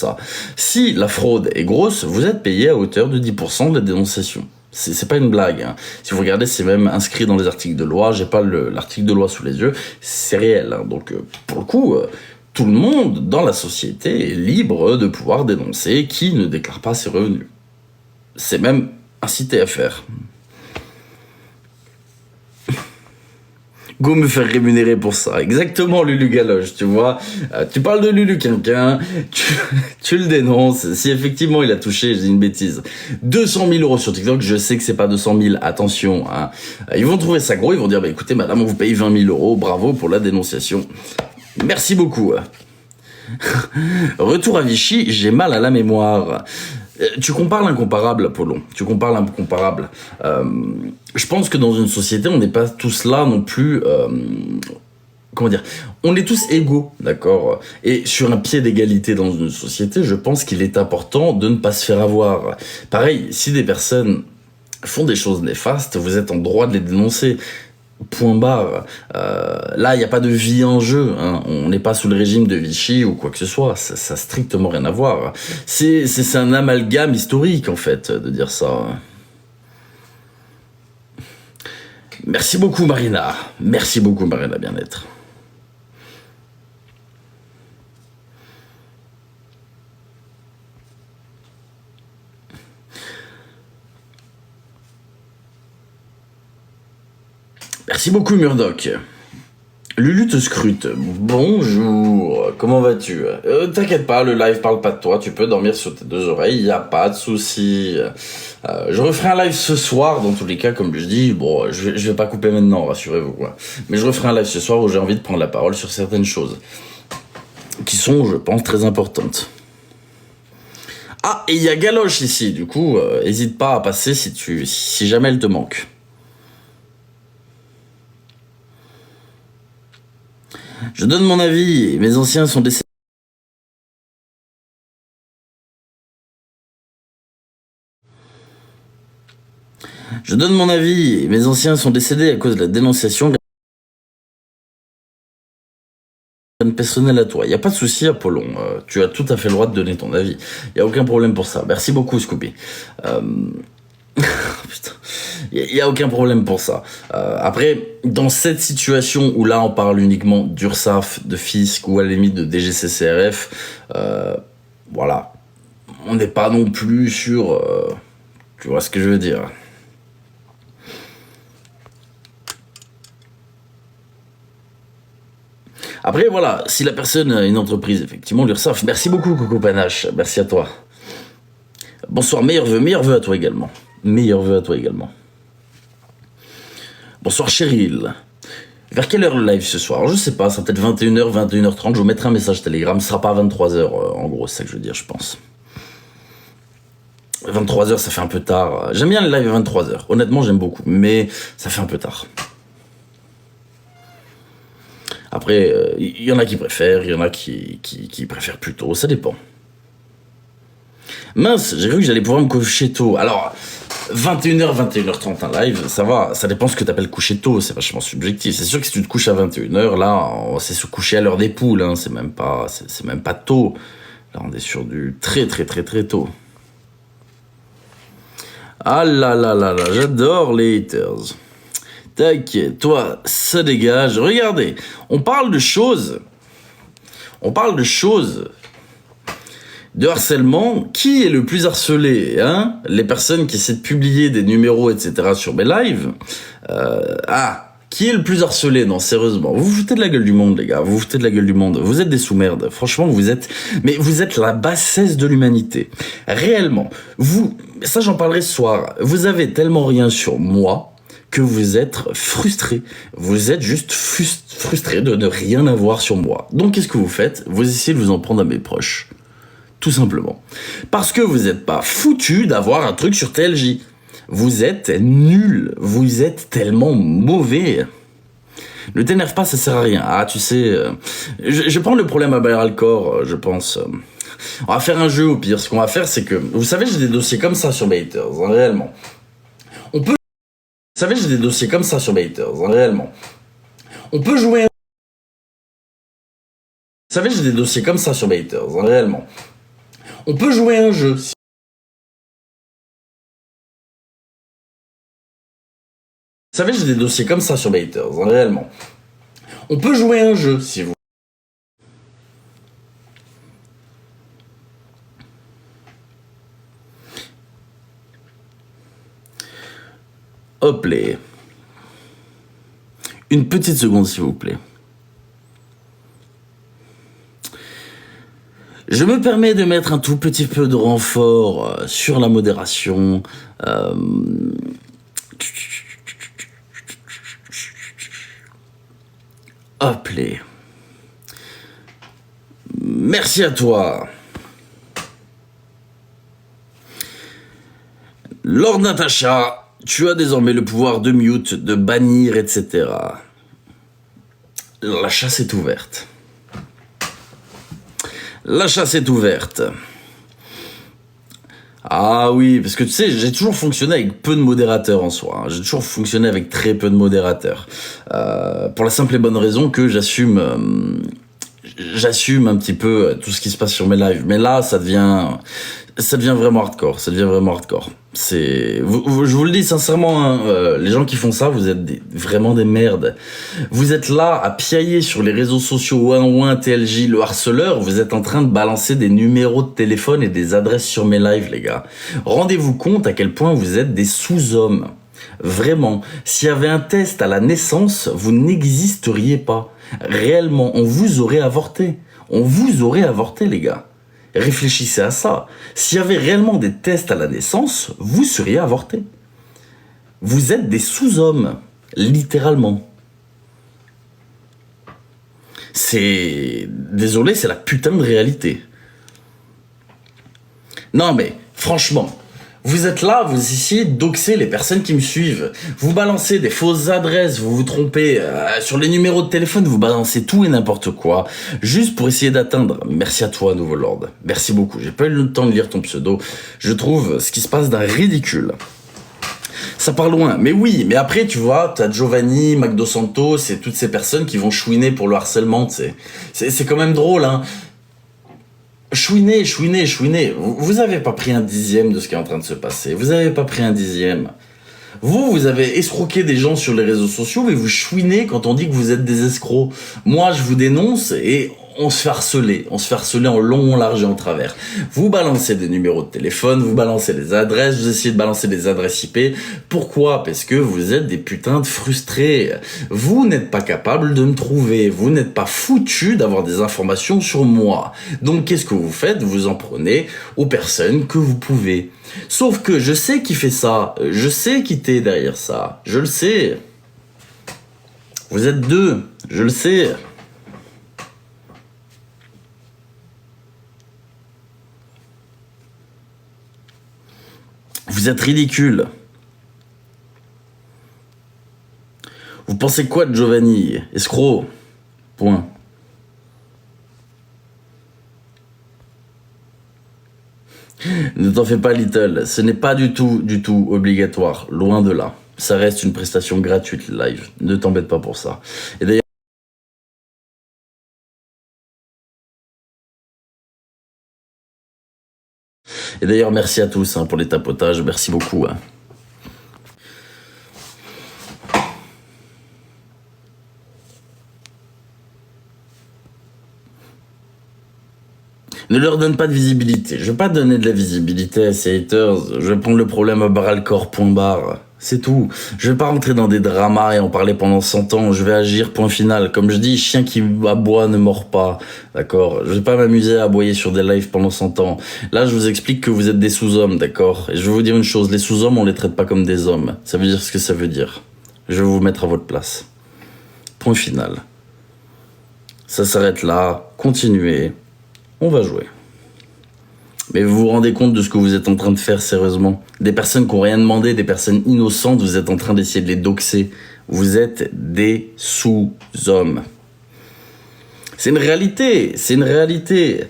ça. Si la fraude est grosse, vous êtes payé à hauteur de 10% de la dénonciation. C'est pas une blague, hein. Si vous regardez, c'est même inscrit dans les articles de loi. J'ai pas l'article de loi sous les yeux. C'est réel, hein. Donc, pour le coup, tout le monde dans la société est libre de pouvoir dénoncer qui ne déclare pas ses revenus. C'est même incité à faire. Go me faire rémunérer pour ça. Exactement, Lulu Galoche, tu vois. Tu parles de Lulu Quinquin, tu le dénonces. Si effectivement il a touché, je dis une bêtise, 200 000 euros sur TikTok, je sais que c'est pas 200 000, attention, hein. Ils vont trouver ça gros, ils vont dire, bah écoutez madame, on vous paye 20 000 euros, bravo pour la dénonciation. Merci beaucoup. Retour à Vichy, j'ai mal à la mémoire. Tu compares l'incomparable, Apollon. Tu compares l'incomparable. Je pense que dans une société, on n'est pas tous là non plus... comment dire? On est tous égaux, d'accord? Et sur un pied d'égalité dans une société, je pense qu'il est important de ne pas se faire avoir. Pareil, si des personnes font des choses néfastes, vous êtes en droit de les dénoncer. Point barre. Là, il n'y a pas de vie en jeu, hein. On n'est pas sous le régime de Vichy ou quoi que ce soit. Ça a strictement rien à voir. C'est un amalgame historique, en fait, de dire ça. Merci beaucoup, Marina. Merci beaucoup, Marina Bien-être. Merci beaucoup, Murdoch. Lulu te scrute. Bonjour, comment vas-tu? T'inquiète pas, le live parle pas de toi, tu peux dormir sur tes deux oreilles, y a pas de souci. Je referai un live ce soir, dans tous les cas, comme je dis. Bon, je vais pas couper maintenant, rassurez-vous, quoi. Mais je referai un live ce soir où j'ai envie de prendre la parole sur certaines choses qui sont, je pense, très importantes. Ah, et il y a Galoche ici, du coup, hésite pas à passer si jamais elle te manque. Je donne mon avis, mes anciens sont décédés. Je donne mon avis, mes anciens sont décédés à cause de la dénonciation personnelle à toi. Y a pas de souci, Apollon, tu as tout à fait le droit de donner ton avis. Y a aucun problème pour ça. Merci beaucoup, Scooby. Putain. Il y a aucun problème pour ça. Après, dans cette situation où là on parle uniquement d'URSSAF, de fisc ou à la limite de DGCCRF, voilà, on n'est pas non plus sur... tu vois ce que je veux dire. Après, voilà, si la personne a une entreprise, effectivement, l'URSSAF. Merci beaucoup, Coco Panache. Merci à toi. Bonsoir, meilleurs vœux à toi également. Meilleurs vœux à toi également. Bonsoir, Cheryl. Vers quelle heure le live ce soir? Je sais pas, ça peut être 21h, 21h30. Je vous mettrai un message Telegram. Ce sera pas 23h, en gros, c'est ça que je veux dire, je pense. 23h, ça fait un peu tard. J'aime bien les lives à 23h. Honnêtement, j'aime beaucoup. Mais ça fait un peu tard. Après, il y en a qui préfèrent, il y en a qui préfèrent plus tôt. Ça dépend. Mince, j'ai cru que j'allais pouvoir me coucher tôt. Alors, 21h, 21h30 un live, ça va, ça dépend ce que t'appelles coucher tôt, c'est vachement subjectif. C'est sûr que si tu te couches à 21h, là, c'est se coucher à l'heure des poules, hein, c'est même pas tôt. Là, on est sur du très tôt. Ah là là là là, j'adore les haters. T'inquiète, toi, ça dégage. Regardez, on parle de choses de harcèlement. Qui est le plus harcelé, hein? Les personnes qui essaient de publier des numéros, etc. sur mes lives. Qui est le plus harcelé? Non, sérieusement. Vous vous foutez de la gueule du monde, les gars. Vous vous foutez de la gueule du monde. Vous êtes des sous-merdes. Franchement, vous êtes la bassesse de l'humanité. Réellement. Ça j'en parlerai ce soir. Vous avez tellement rien sur moi que vous êtes frustré. Vous êtes juste frustré de ne rien avoir sur moi. Donc qu'est-ce que vous faites? Vous essayez de vous en prendre à mes proches. Tout simplement. Parce que vous n'êtes pas foutu d'avoir un truc sur TLJ. Vous êtes nul. Vous êtes tellement mauvais. Ne t'énerve pas, ça sert à rien. Ah, tu sais, je vais prendre le problème à Bayard-Alcor, je pense. On va faire un jeu au pire. Ce qu'on va faire, c'est que... Vous savez, j'ai des dossiers comme ça sur mes haters, hein, réellement. Vous savez, j'ai des dossiers comme ça sur mes haters, hein, réellement. On peut jouer... Vous savez, j'ai des dossiers comme ça sur mes haters, hein, réellement. On peut jouer à un jeu. Vous savez, j'ai des dossiers comme ça sur mes haters, hein, réellement. On peut jouer à un jeu, si vous... Hop les... Une petite seconde, s'il vous plaît. Je me permets de mettre un tout petit peu de renfort sur la modération. Hop les... Merci à toi. Lord Natacha, tu as désormais le pouvoir de mute, de bannir, etc. La chasse est ouverte. La chasse est ouverte. Ah oui, parce que tu sais, j'ai toujours fonctionné avec peu de modérateurs en soi. Hein. J'ai toujours fonctionné avec très peu de modérateurs. Pour la simple et bonne raison que j'assume un petit peu tout ce qui se passe sur mes lives. Mais là, ça devient vraiment hardcore. Ça devient vraiment hardcore. Je vous le dis sincèrement, hein, les gens qui font ça, vous êtes vraiment des merdes. Vous êtes là à piailler sur les réseaux sociaux, ouin TLJ, le harceleur. Vous êtes en train de balancer des numéros de téléphone et des adresses sur mes lives, les gars. Rendez-vous compte à quel point vous êtes des sous-hommes. Vraiment, s'il y avait un test à la naissance, vous n'existeriez pas. Réellement, on vous aurait avorté. On vous aurait avorté, les gars. Réfléchissez à ça. S'il y avait réellement des tests à la naissance, vous seriez avorté. Vous êtes des sous-hommes, littéralement. Désolé, c'est la putain de réalité. Non mais, franchement... Vous êtes là, vous essayez de doxer les personnes qui me suivent. Vous balancez des fausses adresses, vous vous trompez sur les numéros de téléphone, vous balancez tout et n'importe quoi, juste pour essayer d'atteindre. Merci à toi, Nouveau Lord. Merci beaucoup. J'ai pas eu le temps de lire ton pseudo. Je trouve ce qui se passe d'un ridicule. Ça part loin. Mais oui, mais après, tu vois, t'as Giovanni, Magdo Santos et toutes ces personnes qui vont chouiner pour le harcèlement, tu sais. C'est quand même drôle, hein. Chouinez. Vous avez pas pris un dixième de ce qui est en train de se passer. Vous avez pas pris un dixième. Vous avez escroqué des gens sur les réseaux sociaux, mais vous chouinez quand on dit que vous êtes des escrocs. Moi, je vous dénonce et on se fait harceler. On se fait harceler en long, en large et en travers. Vous balancez des numéros de téléphone, vous balancez des adresses, vous essayez de balancer des adresses IP. Pourquoi? Parce que vous êtes des putains de frustrés. Vous n'êtes pas capable de me trouver. Vous n'êtes pas foutu d'avoir des informations sur moi. Donc, qu'est-ce que vous faites? Vous en prenez aux personnes que vous pouvez. Sauf que je sais qui fait ça. Je sais qui t'est derrière ça. Je le sais. Vous êtes deux. Je le sais. Vous êtes ridicule. Vous pensez quoi de Giovanni? Escroc. Point. Ne t'en fais pas, Little. Ce n'est pas du tout obligatoire. Loin de là. Ça reste une prestation gratuite, live. Ne t'embête pas pour ça. Et d'ailleurs, merci à tous pour les tapotages. Merci beaucoup. Ne leur donne pas de visibilité. Je vais pas donner de la visibilité à ces haters. Je vais prendre le problème à bras le corps, point barre. C'est tout. Je vais pas rentrer dans des dramas et en parler pendant 100 ans. Je vais agir, point final. Comme je dis, chien qui aboie ne mord pas. D'accord? Je vais pas m'amuser à aboyer sur des lives pendant 100 ans. Là, je vous explique que vous êtes des sous-hommes, d'accord? Et je vais vous dire une chose. Les sous-hommes, on les traite pas comme des hommes. Ça veut dire ce que ça veut dire. Je vais vous mettre à votre place. Point final. Ça s'arrête là. Continuez. On va jouer. Mais vous vous rendez compte de ce que vous êtes en train de faire, sérieusement? Des personnes qui n'ont rien demandé, des personnes innocentes, vous êtes en train d'essayer de les doxer. Vous êtes des sous-hommes. C'est une réalité, c'est une réalité.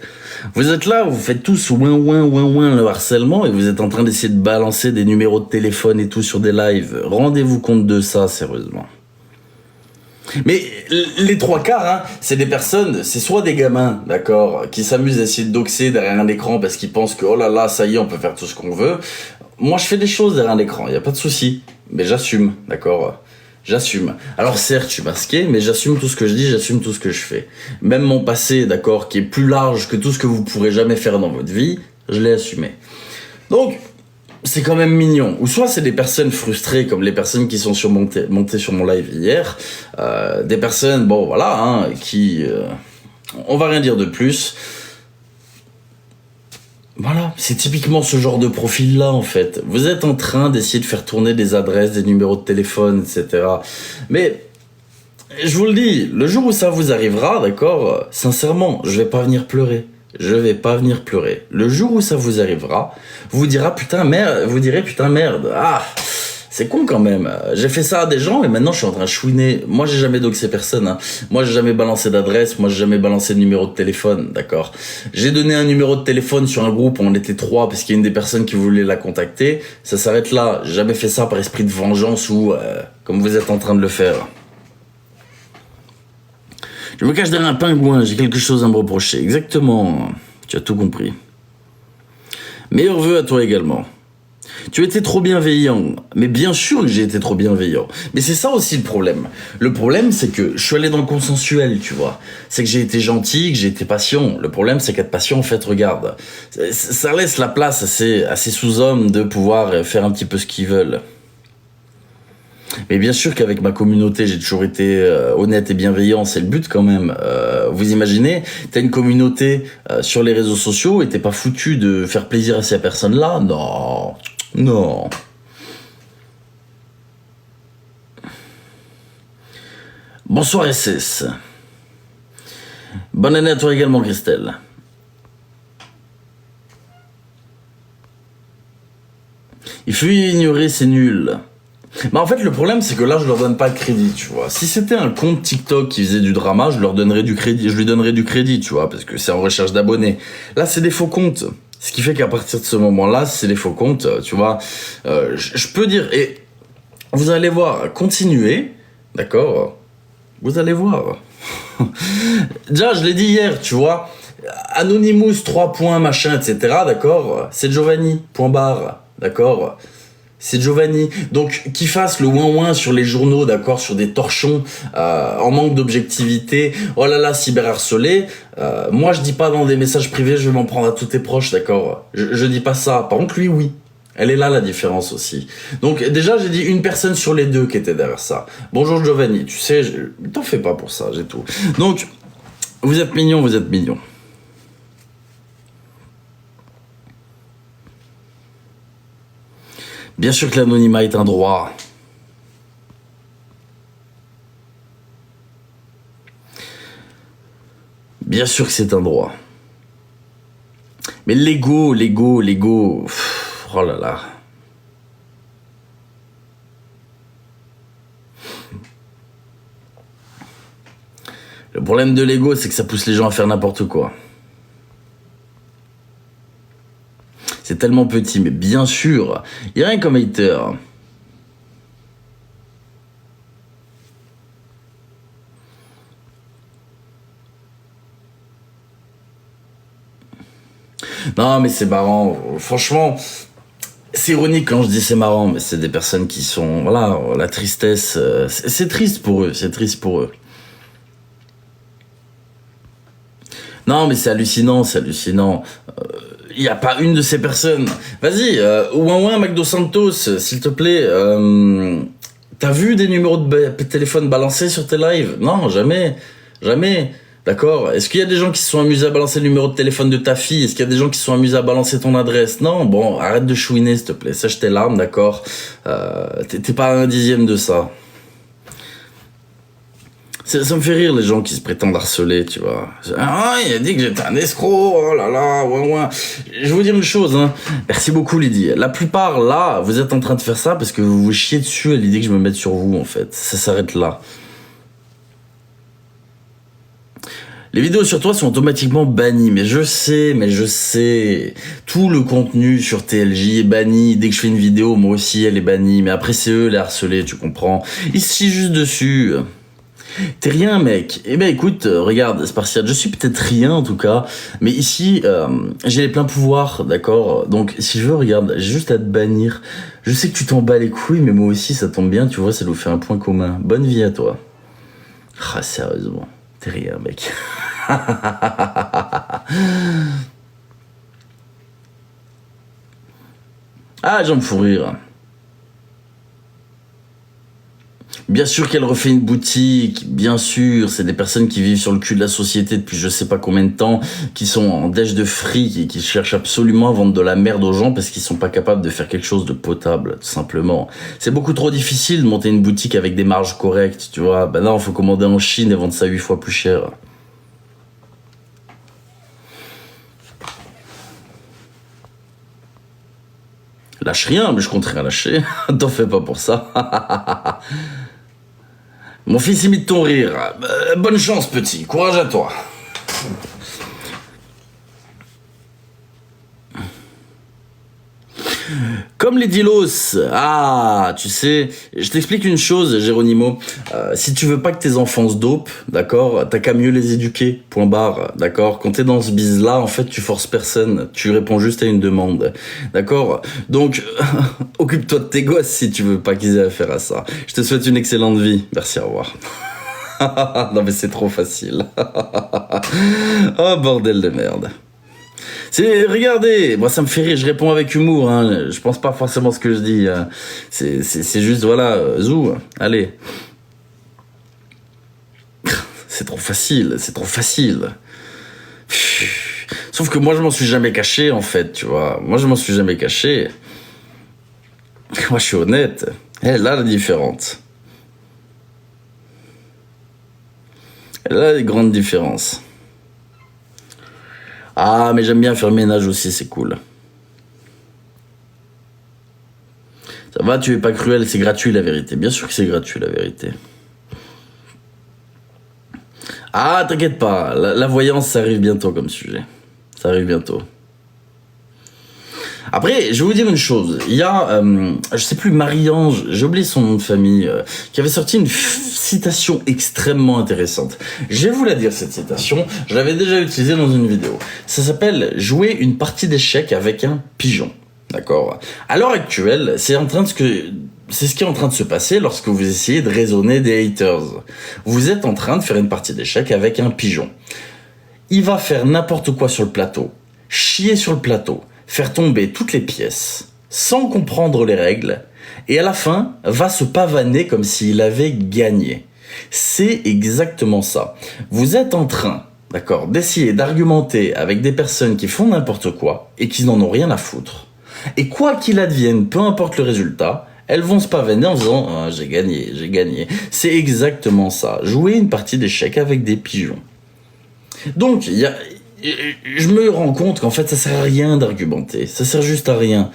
Vous êtes là, vous faites tous ouin le harcèlement et vous êtes en train d'essayer de balancer des numéros de téléphone et tout sur des lives. Rendez-vous compte de ça, sérieusement. Mais les trois quarts, hein, c'est des personnes, c'est soit des gamins, d'accord, qui s'amusent à essayer de doxer derrière un écran parce qu'ils pensent que, oh là là, ça y est, on peut faire tout ce qu'on veut. Moi, je fais des choses derrière un écran, y a pas de souci. Mais j'assume, d'accord? J'assume. Alors certes, je suis masqué, mais j'assume tout ce que je dis, j'assume tout ce que je fais. Même mon passé, d'accord, qui est plus large que tout ce que vous pourrez jamais faire dans votre vie, je l'ai assumé. Donc, c'est quand même mignon. Ou soit c'est des personnes frustrées, comme les personnes qui sont montées sur mon live hier. Des personnes, bon voilà, hein, qui... on va rien dire de plus. Voilà, c'est typiquement ce genre de profil-là, en fait. Vous êtes en train d'essayer de faire tourner des adresses, des numéros de téléphone, etc. Mais, je vous le dis, le jour où ça vous arrivera, d'accord, sincèrement, je vais pas venir pleurer. Je vais pas venir pleurer. Le jour où ça vous arrivera, vous direz putain merde, ah, c'est con quand même. J'ai fait ça à des gens et maintenant je suis en train de chouiner. Moi j'ai jamais doxé personne, hein. Moi j'ai jamais balancé d'adresse, moi j'ai jamais balancé de numéro de téléphone, d'accord. J'ai donné un numéro de téléphone sur un groupe, on était 3 parce qu'il y a une des personnes qui voulait la contacter. Ça s'arrête là. J'ai jamais fait ça par esprit de vengeance ou comme vous êtes en train de le faire. Je me cache derrière un pingouin, j'ai quelque chose à me reprocher. Exactement, tu as tout compris. Meilleurs vœux à toi également. Tu étais trop bienveillant. Mais bien sûr que j'ai été trop bienveillant. Mais c'est ça aussi le problème. Le problème, c'est que je suis allé dans le consensuel, tu vois. C'est que j'ai été gentil, que j'ai été patient. Le problème, c'est qu'être patient, en fait, regarde. Ça laisse la place à ces sous-hommes de pouvoir faire un petit peu ce qu'ils veulent. Mais bien sûr qu'avec ma communauté, j'ai toujours été honnête et bienveillant, c'est le but quand même. Vous imaginez, t'as une communauté sur les réseaux sociaux et t'es pas foutu de faire plaisir à ces personnes-là? Non, non. Bonsoir SS. Bonne année à toi également Christelle. Il faut ignorer, c'est nul. Bah en fait le problème c'est que là je leur donne pas de crédit, tu vois. Si c'était un compte TikTok qui faisait du drama, je lui donnerais du crédit, tu vois, parce que c'est en recherche d'abonnés. Là c'est des faux comptes. Ce qui fait qu'à partir de ce moment-là, c'est des faux comptes, tu vois. Je peux dire, et vous allez voir, continuez, d'accord? Vous allez voir. Déjà je l'ai dit hier, tu vois. Anonymous 3 points machin etc, d'accord? C'est Giovanni, point barre, d'accord? C'est Giovanni. Donc, qu'il fasse le ouin-ouin sur les journaux, d'accord, sur des torchons, en manque d'objectivité. Oh là là, cyberharcelé. Moi, je dis pas dans des messages privés, je vais m'en prendre à tous tes proches, d'accord. Je dis pas ça. Par contre, lui, oui. Elle est là, la différence aussi. Donc, déjà, j'ai dit une personne sur les deux qui était derrière ça. Bonjour Giovanni, tu sais, t'en fais pas pour ça, j'ai tout. Donc, vous êtes mignon, vous êtes mignon. Bien sûr que l'anonymat est un droit. Bien sûr que c'est un droit. Mais l'ego, oh là là. Le problème de l'ego, c'est que ça pousse les gens à faire n'importe quoi. C'est tellement petit, mais bien sûr, il n'y a rien comme hater. Non, mais c'est marrant. Franchement, c'est ironique quand je dis c'est marrant, mais c'est des personnes qui sont... Voilà, la tristesse... c'est triste pour eux, c'est triste pour eux. Non, mais c'est hallucinant, c'est hallucinant. Il n'y a pas une de ces personnes. Vas-y, ouin Magdo Santos, s'il te plaît. T'as vu des numéros de téléphone balancés sur tes lives? Non, jamais. Jamais. D'accord? Est-ce qu'il y a des gens qui se sont amusés à balancer le numéro de téléphone de ta fille? Est-ce qu'il y a des gens qui se sont amusés à balancer ton adresse? Non, bon, arrête de chouiner, s'il te plaît. Sèche tes larmes, d'accord? T'es pas à 1/10 de ça. Ça me fait rire les gens qui se prétendent harceler, tu vois. Ah, il a dit que j'étais un escroc, oh là là, ouin. Je vais vous dire une chose, hein. Merci beaucoup Lydie. La plupart, là, vous êtes en train de faire ça parce que vous vous chiez dessus à l'idée que je me mette sur vous, en fait. Ça s'arrête là. Les vidéos sur toi sont automatiquement bannies, mais je sais. Tout le contenu sur TLJ est banni. Dès que je fais une vidéo, moi aussi, elle est bannie. Mais après, c'est eux les harcelés, tu comprends. Ils se chient juste dessus. T'es rien, mec. Eh ben écoute, regarde, Spartiate, je suis peut-être rien en tout cas, mais ici, j'ai les pleins pouvoirs, d'accord? Donc si je veux, regarde, j'ai juste à te bannir. Je sais que tu t'en bats les couilles, mais moi aussi, ça tombe bien, tu vois, ça nous fait un point commun. Bonne vie à toi. Ah, sérieusement, t'es rien, mec. Ah, j'en me fous rire. Bien sûr qu'elle refait une boutique, bien sûr, c'est des personnes qui vivent sur le cul de la société depuis je sais pas combien de temps, qui sont en dèche de fric et qui cherchent absolument à vendre de la merde aux gens parce qu'ils sont pas capables de faire quelque chose de potable, tout simplement. C'est beaucoup trop difficile de monter une boutique avec des marges correctes, tu vois. Ben non, faut commander en Chine et vendre ça 8 fois plus cher. Lâche rien, mais je compte rien lâcher. T'en fais pas pour ça. Mon fils imite ton rire. Bonne chance, petit. Courage à toi. Comme les Dilos. Ah, tu sais, je t'explique une chose, Géronimo. Si tu veux pas que tes enfants se dopent, d'accord, t'as qu'à mieux les éduquer. Point barre, d'accord. Quand t'es dans ce bise-là, en fait, tu forces personne. Tu réponds juste à une demande, d'accord. Donc, occupe-toi de tes gosses si tu veux pas qu'ils aient affaire à ça. Je te souhaite une excellente vie. Merci, au revoir. Non mais c'est trop facile. Oh bordel de merde. Regardez, moi ça me fait rire, je réponds avec humour, hein. Je pense pas forcément ce que je dis. C'est juste, voilà, zou, allez. C'est trop facile, c'est trop facile. Sauf que moi je m'en suis jamais caché en fait, tu vois. Moi je m'en suis jamais caché. Moi je suis honnête. Là la différence. Là les grandes différences. Ah mais j'aime bien faire le ménage aussi, c'est cool. Ça va, tu es pas cruel, c'est gratuit la vérité. Bien sûr que c'est gratuit la vérité. Ah, t'inquiète pas, la voyance, ça arrive bientôt comme sujet. Ça arrive bientôt. Après, je vais vous dire une chose. Il y a, je sais plus, Marie-Ange, j'ai oublié son nom de famille, qui avait sorti une citation extrêmement intéressante. Je vais vous la dire, cette citation. Je l'avais déjà utilisée dans une vidéo. Ça s'appelle « Jouer une partie d'échecs avec un pigeon ». D'accord. À l'heure actuelle, c'est ce qui est en train de se passer lorsque vous essayez de raisonner des haters. Vous êtes en train de faire une partie d'échecs avec un pigeon. Il va faire n'importe quoi sur le plateau, chier sur le plateau, faire tomber toutes les pièces, sans comprendre les règles, et à la fin, va se pavaner comme s'il avait gagné. C'est exactement ça. Vous êtes en train, d'accord, d'essayer d'argumenter avec des personnes qui font n'importe quoi, et qui n'en ont rien à foutre. Et quoi qu'il advienne, peu importe le résultat, elles vont se pavaner en disant oh, j'ai gagné, j'ai gagné. C'est exactement ça. Jouer une partie d'échecs avec des pigeons. Donc, je me rends compte qu'en fait, ça sert à rien d'argumenter. Ça sert juste à rien.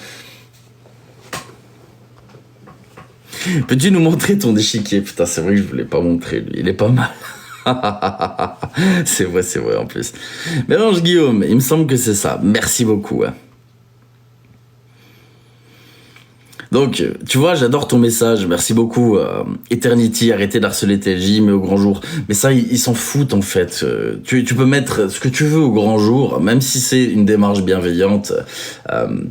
Peux-tu nous montrer ton échiquier? Putain, c'est vrai que je voulais pas montrer lui. Il est pas mal. C'est vrai en plus. Mélange Guillaume, il me semble que c'est ça. Merci beaucoup. Hein. Donc, tu vois, j'adore ton message, merci beaucoup. Eternity, arrêtez d'harceler TLJ, mais au grand jour. Mais ça, ils s'en foutent en fait. Tu peux mettre ce que tu veux au grand jour, même si c'est une démarche bienveillante.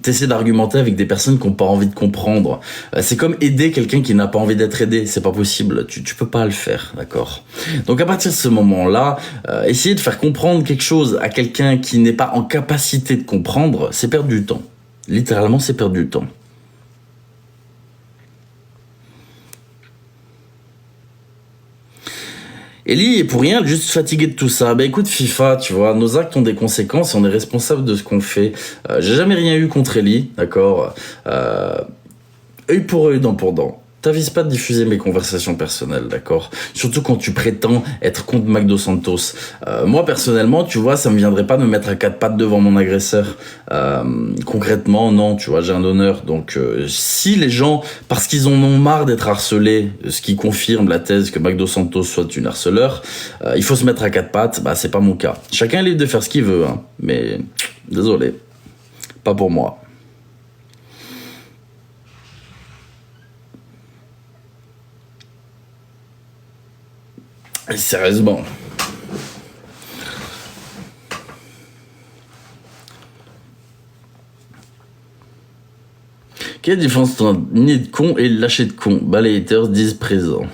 T'essaies d'argumenter avec des personnes qui n'ont pas envie de comprendre. C'est comme aider quelqu'un qui n'a pas envie d'être aidé, c'est pas possible. Tu peux pas le faire, d'accord? Donc à partir de ce moment-là, essayer de faire comprendre quelque chose à quelqu'un qui n'est pas en capacité de comprendre, c'est perdre du temps. Littéralement, c'est perdre du temps. Ellie est pour rien, juste fatigué de tout ça. Bah écoute FIFA, tu vois, nos actes ont des conséquences et on est responsable de ce qu'on fait. J'ai jamais rien eu contre Ellie, d'accord. Œil pour œil, dent pour dent. T'avises pas de diffuser mes conversations personnelles, d'accord? Surtout quand tu prétends être contre McDo Santos. Moi, personnellement, tu vois, ça me viendrait pas de me mettre à quatre pattes devant mon agresseur. Concrètement, non, tu vois, j'ai un honneur. Donc, si les gens, parce qu'ils en ont marre d'être harcelés, ce qui confirme la thèse que McDo Santos soit une harceleur, il faut se mettre à quatre pattes, bah c'est pas mon cas. Chacun est libre de faire ce qu'il veut, hein. Mais, désolé, pas pour moi. Et sérieusement. Quelle est la différence entre un nid de con et lâcher de con? Bah, les haters disent présent.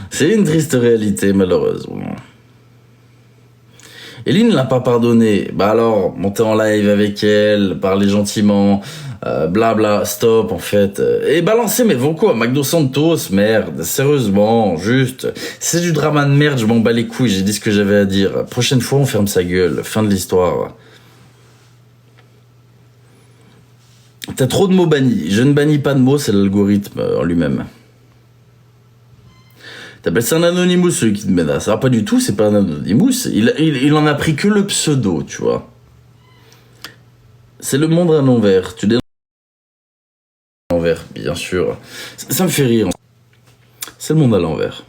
C'est une triste réalité, malheureusement. Eline ne l'a pas pardonné. Bah alors, montez en live avec elle, parlez gentiment, blabla, stop en fait. Et balancez mes vocaux à McDo Santos, merde, sérieusement, juste. C'est du drama de merde, je m'en bats les couilles, j'ai dit ce que j'avais à dire. Prochaine fois, on ferme sa gueule, fin de l'histoire. T'as trop de mots bannis. Je ne bannis pas de mots, c'est l'algorithme en lui-même. T'appelles ça un anonymous, celui qui te menace. Ah, pas du tout, c'est pas un anonymous. Il en a pris que le pseudo, tu vois. C'est le monde à l'envers. Tu dénonces à l'envers, bien sûr. Ça me fait rire. C'est le monde à l'envers.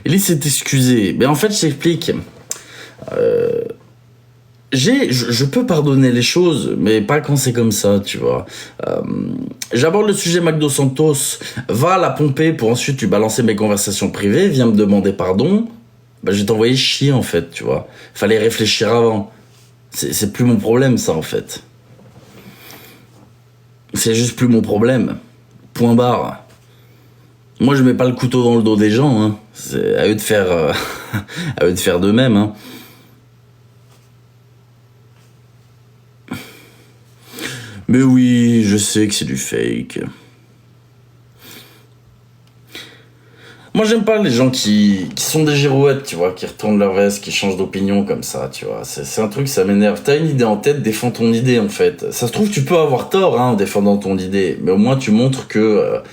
Elise s'est excusée. Mais en fait, je t'explique. Je peux pardonner les choses, mais pas quand c'est comme ça, tu vois. J'aborde le sujet McDo Santos, va la pomper pour ensuite lui balancer mes conversations privées, viens me demander pardon. Bah, je vais t'envoyer chier, en fait, tu vois. Fallait réfléchir avant. C'est plus mon problème, ça, en fait. C'est juste plus mon problème. Point barre. Moi, je mets pas le couteau dans le dos des gens, hein. C'est à eux de faire, à eux de faire d'eux-mêmes, hein. Mais oui, je sais que c'est du fake. Moi, j'aime pas les gens qui sont des girouettes, tu vois, qui retournent leur veste, qui changent d'opinion comme ça, tu vois. C'est un truc, ça m'énerve. T'as une idée en tête, défends ton idée, en fait. Ça se trouve, tu peux avoir tort, hein, en défendant ton idée. Mais au moins, tu montres que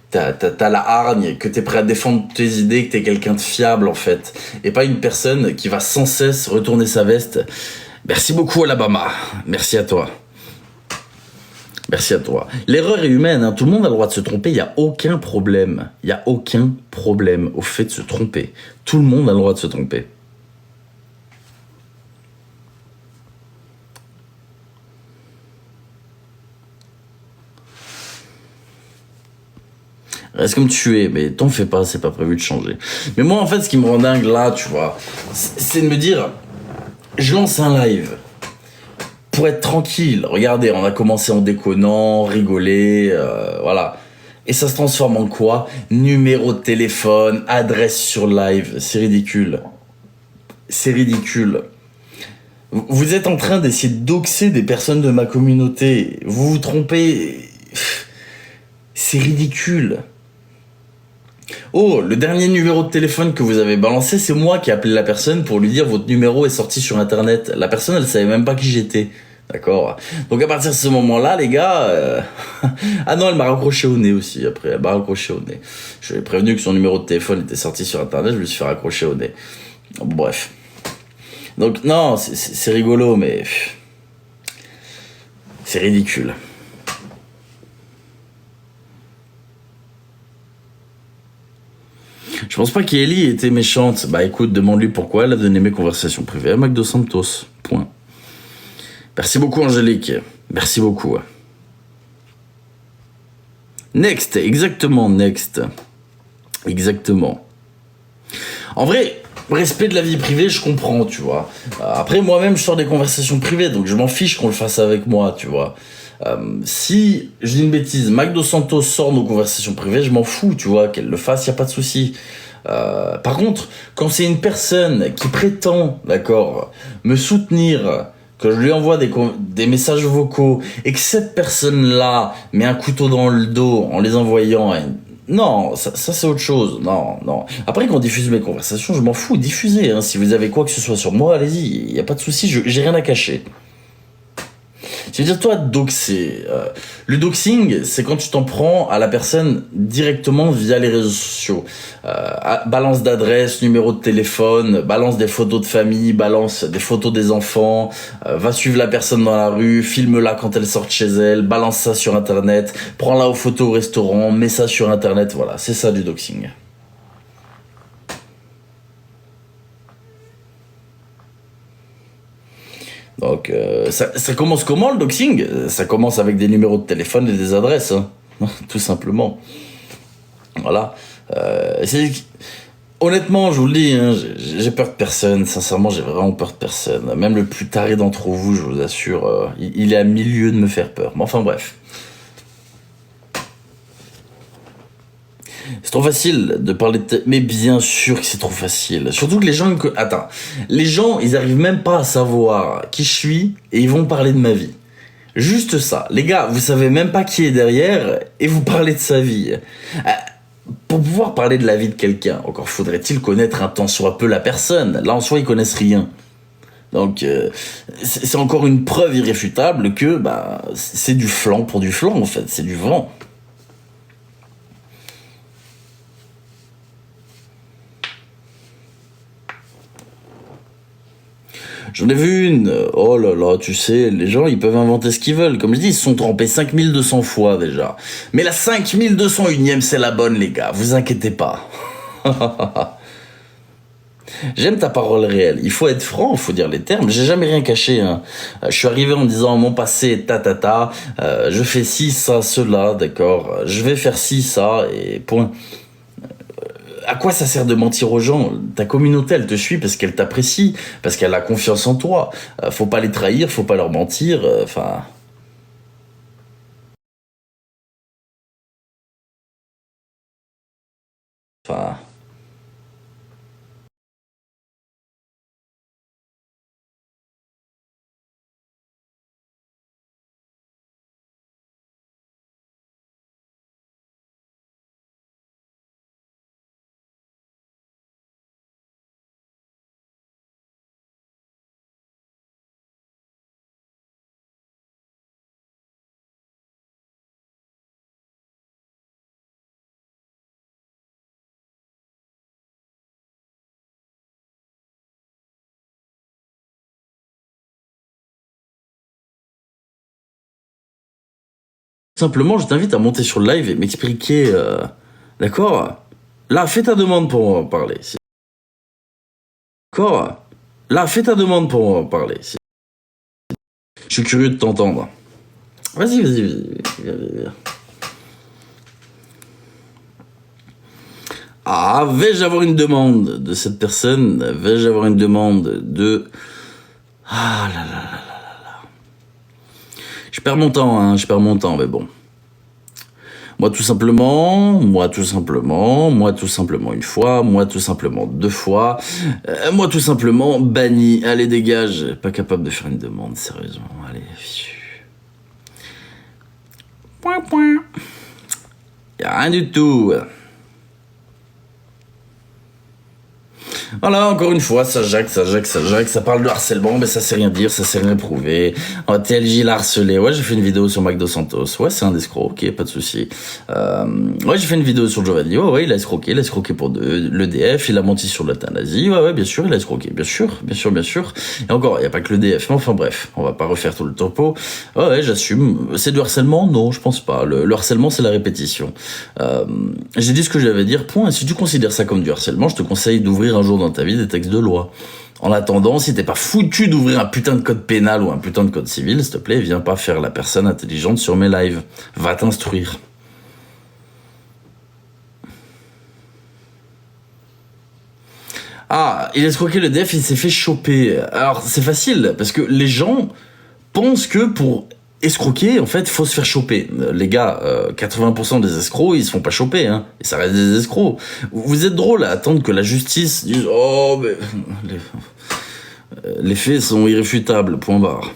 t'as la hargne, que t'es prêt à défendre tes idées, que t'es quelqu'un de fiable, en fait. Et pas une personne qui va sans cesse retourner sa veste. Merci beaucoup, Alabama. Merci à toi. Merci à toi. L'erreur est humaine, hein. Tout le monde a le droit de se tromper, il n'y a aucun problème. Il n'y a aucun problème au fait de se tromper. Tout le monde a le droit de se tromper. Reste comme tu es, mais t'en fais pas, c'est pas prévu de changer. Mais moi, en fait, ce qui me rend dingue là, tu vois, c'est de me dire, je lance un live. Pour être tranquille, regardez, on a commencé en déconnant, rigoler, voilà. Et ça se transforme en quoi? Numéro de téléphone, adresse sur live, c'est ridicule. C'est ridicule. Vous êtes en train d'essayer de doxer des personnes de ma communauté. Vous vous trompez. C'est ridicule. Oh, le dernier numéro de téléphone que vous avez balancé, c'est moi qui ai appelé la personne pour lui dire votre numéro est sorti sur internet. La personne, elle savait même pas qui j'étais. D'accord. Donc à partir de ce moment-là, les gars... Ah non, elle m'a raccroché au nez aussi, après. Elle m'a raccroché au nez. Je lui ai prévenu que son numéro de téléphone était sorti sur internet, je me suis fait raccrocher au nez. Bref. Donc non, c'est rigolo, mais... C'est ridicule. Je pense pas qu'Ellie était méchante. Bah écoute, demande-lui pourquoi elle a donné mes conversations privées à McDo Santos. Point. Merci beaucoup Angélique. Merci beaucoup. Next, exactement, next. Exactement. En vrai, respect de la vie privée, je comprends, tu vois. Après, moi-même, je sors des conversations privées, donc je m'en fiche qu'on le fasse avec moi, tu vois. Si je dis une bêtise, McDo Santos sort nos conversations privées, je m'en fous, tu vois, qu'elle le fasse, y a pas de souci. Par contre, quand c'est une personne qui prétend, d'accord, me soutenir, que je lui envoie des messages vocaux, et que cette personne-là met un couteau dans le dos en les envoyant, non, ça c'est autre chose, non, non. Après, quand on diffuse mes conversations, je m'en fous, diffusez, hein. Si vous avez quoi que ce soit sur moi, allez-y, y a pas de souci, j'ai rien à cacher. Je veux dire, toi, doxer. Le doxing, c'est quand tu t'en prends à la personne directement via les réseaux sociaux. Balance d'adresse, numéro de téléphone, balance des photos de famille, balance des photos des enfants, va suivre la personne dans la rue, filme-la quand elle sort de chez elle, balance ça sur internet, prends-la aux photos au restaurant, mets ça sur internet, voilà, c'est ça du doxing. Donc, ça commence comment le doxing? Ça commence avec des numéros de téléphone et des adresses, hein. tout simplement. Voilà. Honnêtement, je vous le dis, hein, j'ai peur de personne. Sincèrement, j'ai vraiment peur de personne. Même le plus taré d'entre vous, je vous assure, il est à milieu de me faire peur. Mais enfin bref. C'est trop facile de parler de... Mais bien sûr que c'est trop facile. Surtout que les gens... Attends. Les gens, ils arrivent même pas à savoir qui je suis et ils vont parler de ma vie. Juste ça. Les gars, vous savez même pas qui est derrière et vous parlez de sa vie. Pour pouvoir parler de la vie de quelqu'un, encore faudrait-il connaître un tant soit peu la personne. Là, en soi, ils connaissent rien. Donc, c'est encore une preuve irréfutable que bah, c'est du flanc pour du flanc, en fait. C'est du vent. J'en ai vu une, oh là là, tu sais, les gens ils peuvent inventer ce qu'ils veulent. Comme je dis, ils se sont trompés 5200 fois déjà. Mais la 5201ème c'est la bonne les gars, vous inquiétez pas. J'aime ta parole réelle, il faut être franc, il faut dire les termes, j'ai jamais rien caché. Hein. Je suis arrivé en disant mon passé est ta, je fais ci, ça, cela, d'accord, je vais faire ci, ça, et point. À quoi ça sert de mentir aux gens? Ta communauté, elle te suit parce qu'elle t'apprécie, parce qu'elle a confiance en toi. Faut pas les trahir, faut pas leur mentir. Enfin. Simplement, je t'invite à monter sur le live et m'expliquer. D'accord? Là, fais ta demande pour en parler. D'accord? Là, fais ta demande pour en parler. Je suis curieux de t'entendre. Vas-y. Ah, vais-je avoir une demande de cette personne? Vais-je avoir une demande de... Ah là là là là. Je perds mon temps, hein, mais bon. Moi tout simplement une fois, moi tout simplement deux fois, moi tout simplement banni. Allez dégage, pas capable de faire une demande, sérieusement, allez. Point. Y'a rien du tout. Voilà, encore une fois, ça jacque, ça parle de harcèlement, mais ça sait rien dire, ça sait rien prouver. Oh, TLJ l'a harcelé. Ouais, j'ai fait une vidéo sur McDo Santos. Ouais, c'est un escroc, ok, pas de souci. Ouais, j'ai fait une vidéo sur Giovanni. Ouais, il a escroqué pour l'EDF, il a menti sur l'euthanasie. Ouais, bien sûr, il a escroqué, bien sûr. Et encore, il y a pas que l'EDF, mais enfin bref, on va pas refaire tout le topo. Ouais, j'assume. C'est du harcèlement? Non, je pense pas. Le harcèlement, c'est la répétition. J'ai dit ce que j'avais à dire, point. Et si tu considères ça comme du harcèlement, je te conseille d'ouvrir un jour dans ta vie des textes de loi. En attendant, si t'es pas foutu d'ouvrir un putain de code pénal ou un putain de code civil, s'il te plaît, viens pas faire la personne intelligente sur mes lives. Va t'instruire. Ah, il a escroqué le def, il s'est fait choper. Alors, c'est facile, parce que les gens pensent que pour escroquer, en fait, faut se faire choper. Les gars, 80% des escrocs, ils se font pas choper, hein. Et ça reste des escrocs. Vous êtes drôle à attendre que la justice dise « Oh, mais... » Les faits sont irréfutables, point barre.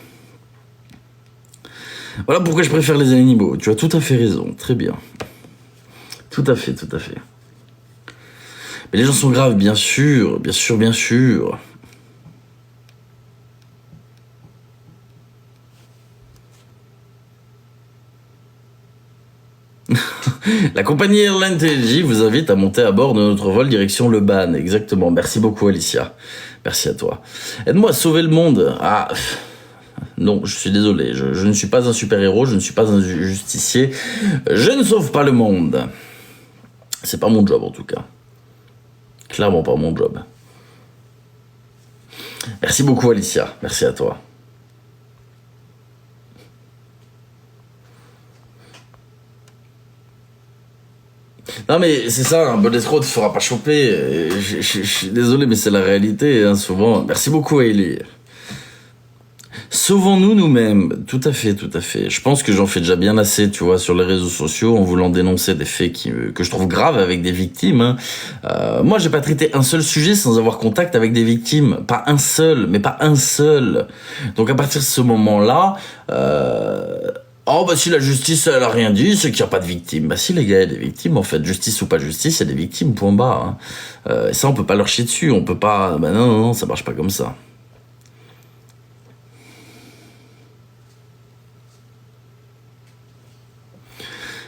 Voilà pourquoi je préfère les animaux. Tu as tout à fait raison, très bien. Tout à fait. Mais les gens sont graves, bien sûr. La compagnie Airline TLJ vous invite à monter à bord de notre vol direction Le Ban. Exactement. Merci beaucoup, Alicia. Merci à toi. Aide-moi à sauver le monde. Ah, non, je suis désolé. Je ne suis pas un super-héros, je ne suis pas un justicier. Je ne sauve pas le monde. C'est pas mon job, en tout cas. Clairement pas mon job. Merci beaucoup, Alicia. Merci à toi. Non mais c'est ça, un bon escroc te fera pas choper. Je suis désolé, mais c'est la réalité, hein, souvent. Merci beaucoup, Hailey. Sauvons-nous nous-mêmes. Tout à fait, tout à fait. Je pense que j'en fais déjà bien assez, tu vois, sur les réseaux sociaux, en voulant dénoncer des faits que je trouve graves avec des victimes. Hein. Moi, j'ai pas traité un seul sujet sans avoir contact avec des victimes. Pas un seul, mais pas un seul. Donc à partir de ce moment-là, oh bah si la justice elle a rien dit, c'est qu'il n'y a pas de victimes. Bah si les gars, il y a des victimes en fait, justice ou pas justice, il y a des victimes, point barre. Hein. Et ça on peut pas leur chier dessus, on peut pas... Bah non, non, non, ça marche pas comme ça.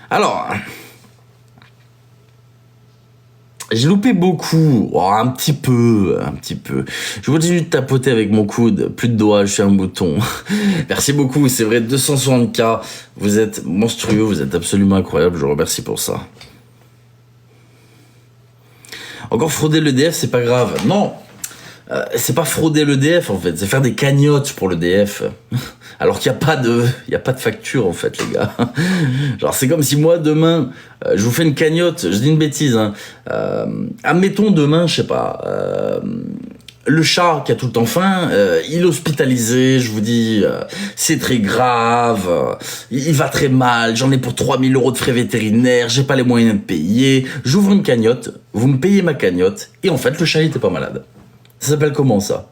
Alors, j'ai loupé beaucoup, oh, un petit peu, un petit peu. Je continue de tapoter avec mon coude, plus de doigts, je suis un bouton. Merci beaucoup, c'est vrai, 260K, vous êtes monstrueux, vous êtes absolument incroyable, je vous remercie pour ça. Encore frauder l'EDF, c'est pas grave. Non, c'est pas frauder l'EDF en fait, c'est faire des cagnottes pour l'EDF. Alors qu'il n'y a pas de facture en fait les gars. Genre c'est comme si moi demain, je vous fais une cagnotte, je dis une bêtise, hein. Admettons demain, je sais pas, le chat qui a tout le temps faim, il est hospitalisé, je vous dis, c'est très grave, il va très mal, j'en ai pour 3000 € de frais vétérinaires, j'ai pas les moyens de payer, j'ouvre une cagnotte, vous me payez ma cagnotte, et en fait le chat il était pas malade. Ça s'appelle comment ça?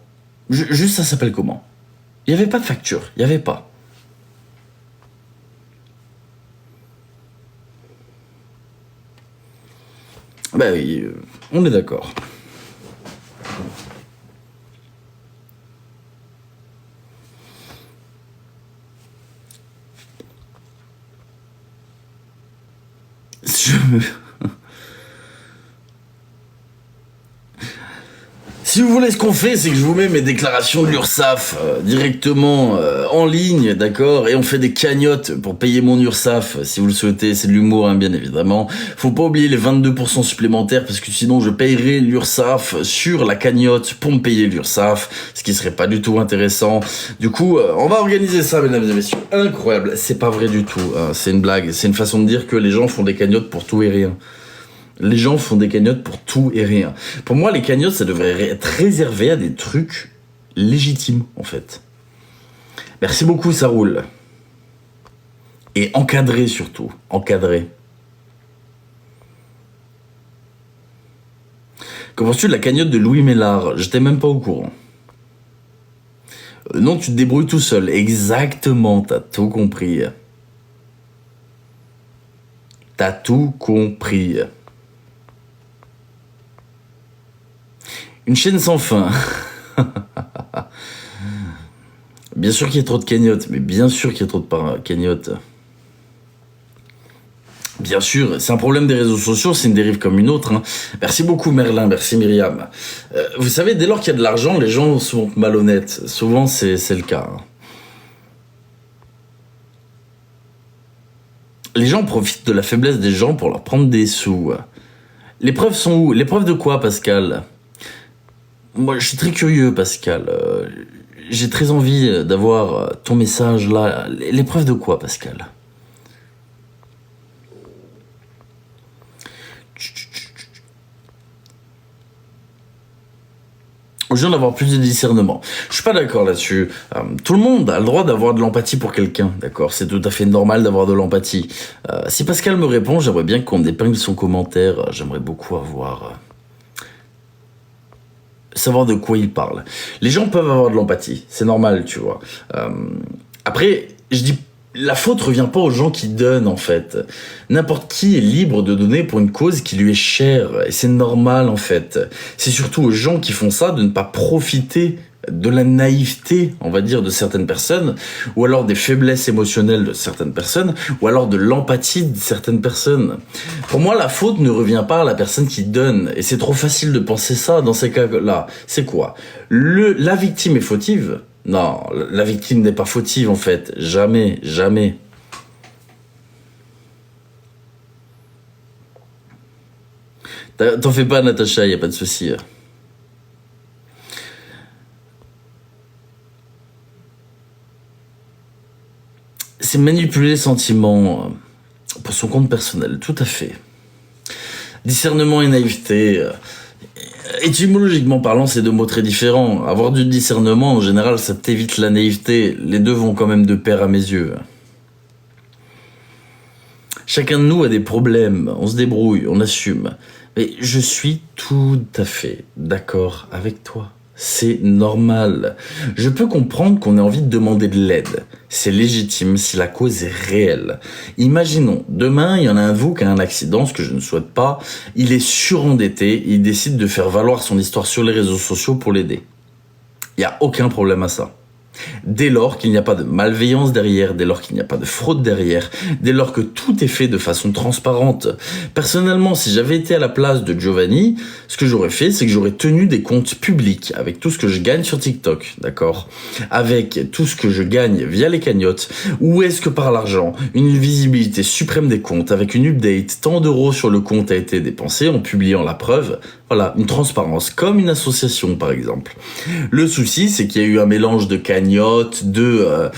Juste ça s'appelle comment? Il n'y avait pas de facture, il n'y avait pas. Bah oui, on est d'accord. Je... Si vous voulez ce qu'on fait, c'est que je vous mets mes déclarations de l'URSSAF directement en ligne, d'accord? Et on fait des cagnottes pour payer mon URSSAF, si vous le souhaitez. C'est de l'humour, hein, bien évidemment. Faut pas oublier les 22% supplémentaires, parce que sinon je payerai l'URSSAF sur la cagnotte pour me payer l'URSSAF, ce qui serait pas du tout intéressant. Du coup, on va organiser ça, mesdames et messieurs. Incroyable, c'est pas vrai du tout, hein. C'est une blague, c'est une façon de dire que les gens font des cagnottes pour tout et rien. Les gens font des cagnottes pour tout et rien. Pour moi, les cagnottes, ça devrait être réservé à des trucs légitimes, en fait. Merci beaucoup, ça roule. Et encadré, surtout. Encadré. Qu'en penses-tu de la cagnotte de Louis Mélard? J'étais même pas au courant. Non, tu te débrouilles tout seul. Exactement, t'as tout compris. T'as tout compris. Une chaîne sans fin. Bien sûr qu'il y a trop de cagnottes, mais bien sûr qu'il y a trop de cagnottes. Bien sûr, c'est un problème des réseaux sociaux, c'est une dérive comme une autre. Hein. Merci beaucoup Merlin, merci Myriam. Vous savez, dès lors qu'il y a de l'argent, les gens sont malhonnêtes. Souvent, c'est le cas. Hein. Les gens profitent de la faiblesse des gens pour leur prendre des sous. Les preuves sont où? Les preuves de quoi, Pascal? Moi, je suis très curieux, Pascal. J'ai très envie d'avoir ton message là. Les preuves de quoi, Pascal? Aux gens d'avoir plus de discernement. Je suis pas d'accord là-dessus. Tout le monde a le droit d'avoir de l'empathie pour quelqu'un, d'accord? C'est tout à fait normal d'avoir de l'empathie. Si Pascal me répond, j'aimerais bien qu'on épingle son commentaire. J'aimerais beaucoup savoir de quoi il parle. Les gens peuvent avoir de l'empathie, c'est normal, tu vois. Après, je dis, la faute revient pas aux gens qui donnent, en fait. N'importe qui est libre de donner pour une cause qui lui est chère, et c'est normal, en fait. C'est surtout aux gens qui font ça de ne pas profiter de la naïveté, on va dire, de certaines personnes, ou alors des faiblesses émotionnelles de certaines personnes, ou alors de l'empathie de certaines personnes. Pour moi, la faute ne revient pas à la personne qui donne, et c'est trop facile de penser ça dans ces cas-là. C'est quoi? La victime est fautive? Non, la victime n'est pas fautive, en fait. Jamais, jamais. T'en fais pas, Natacha, y a pas de souci. C'est manipuler les sentiments pour son compte personnel, tout à fait. Discernement et naïveté. Étymologiquement parlant, c'est deux mots très différents. Avoir du discernement, en général, ça t'évite la naïveté. Les deux vont quand même de pair à mes yeux. Chacun de nous a des problèmes, on se débrouille, on assume. Mais je suis tout à fait d'accord avec toi. C'est normal. Je peux comprendre qu'on ait envie de demander de l'aide. C'est légitime si la cause est réelle. Imaginons, demain, il y en a un de vous qui a un accident, ce que je ne souhaite pas. Il est surendetté, il décide de faire valoir son histoire sur les réseaux sociaux pour l'aider. Il n'y a aucun problème à ça. Dès lors qu'il n'y a pas de malveillance derrière, dès lors qu'il n'y a pas de fraude derrière, dès lors que tout est fait de façon transparente. Personnellement, si j'avais été à la place de Giovanni, ce que j'aurais fait, c'est que j'aurais tenu des comptes publics avec tout ce que je gagne sur TikTok, d'accord ? Avec tout ce que je gagne via les cagnottes. Où est-ce que par l'argent, une visibilité suprême des comptes, avec une update, tant d'euros sur le compte a été dépensé en publiant la preuve. Voilà, une transparence, comme une association par exemple. Le souci, c'est qu'il y a eu un mélange de cagnottes, de